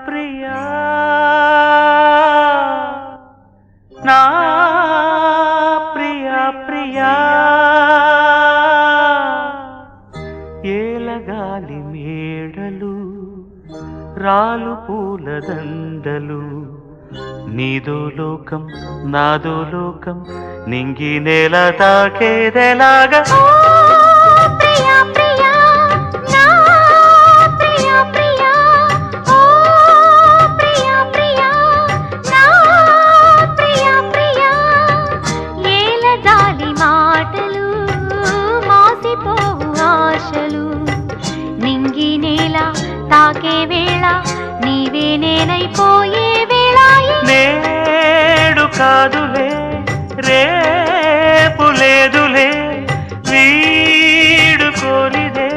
ప్రియా నా ప్రియా ఏలగాలి మేడలు రాలు పూల దండలు నీదో లోకం నాదో లోకం నింగి నేల తాకేదెలాగా తాకే వేళ నీవే నేనైపోయే వేళ నేడు కాదులే రేపు లేదులే వీడుకోలిదే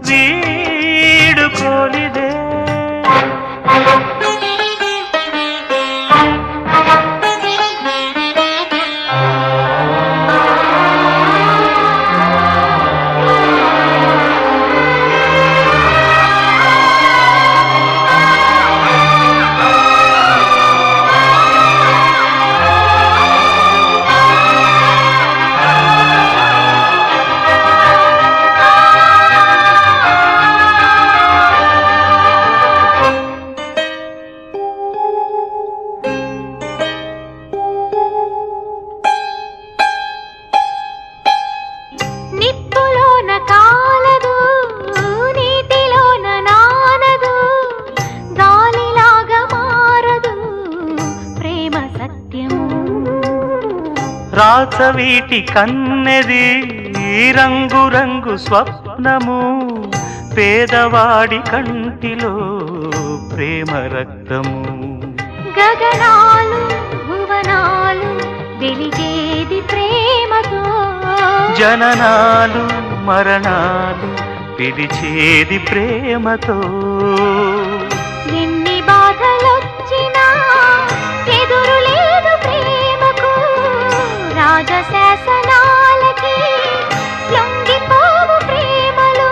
వీడుకోలిదే రాచవీటి కన్నెది రంగు రంగు స్వప్నము పేదవాడి కంటిలో ప్రేమ రక్తము గగనాలు భువనాలు వెలిగేది ప్రేమతో జననాలు మరణాలు పిలిచేది ప్రేమతో ఎన్ని బాధలొచ్చినా ఎదురు లేదు ప్రేమకు రాజశాసనాలకి లొంగిపోవు ప్రేమలు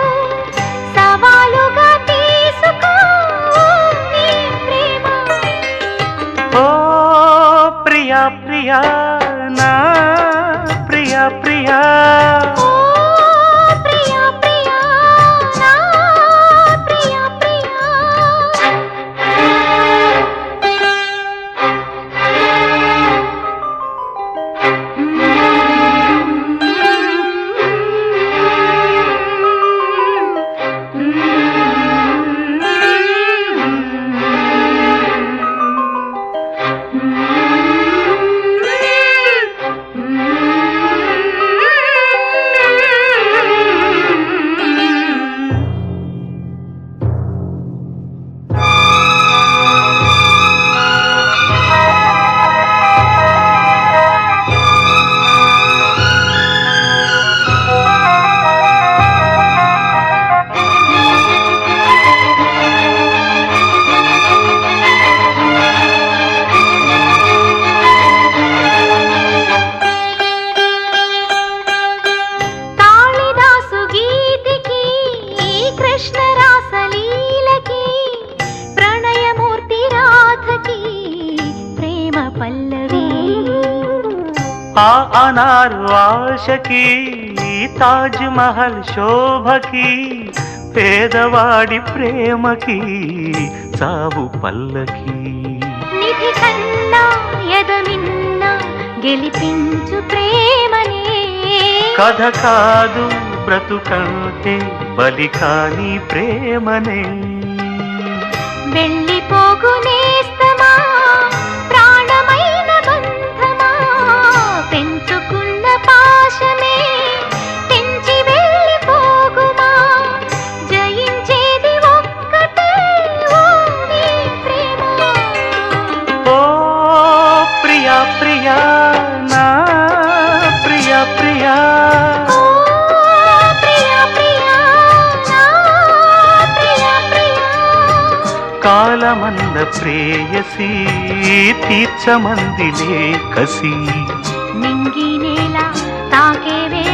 సవాలుగా తీసుకో నీ ప్రేమ ఓ ప్రియా ప్రియా నా ప్రియా ప్రియా ఆ అనారు ఆశకి తాజ్ మహల్ శోభకి పేదవాడి ప్రేమకి చావు పల్లకి నిధి కన్నా ఎదమిన్న గెలిపించు ప్రేమనే కథ కాదు బ్రతుకంటే బలి కాని ప్రేమనే వెళ్ళిపోగునేస్తమా ప్రాణమైన బంధమా పెంచుకున్న పాశమే తెంచి వెళ్ళిపోగుమా జయించేది ఒక్క ప్రాణమన్న ప్రేయసి తీర్చమందిలే కసి నింగి నేల తాకే వేళ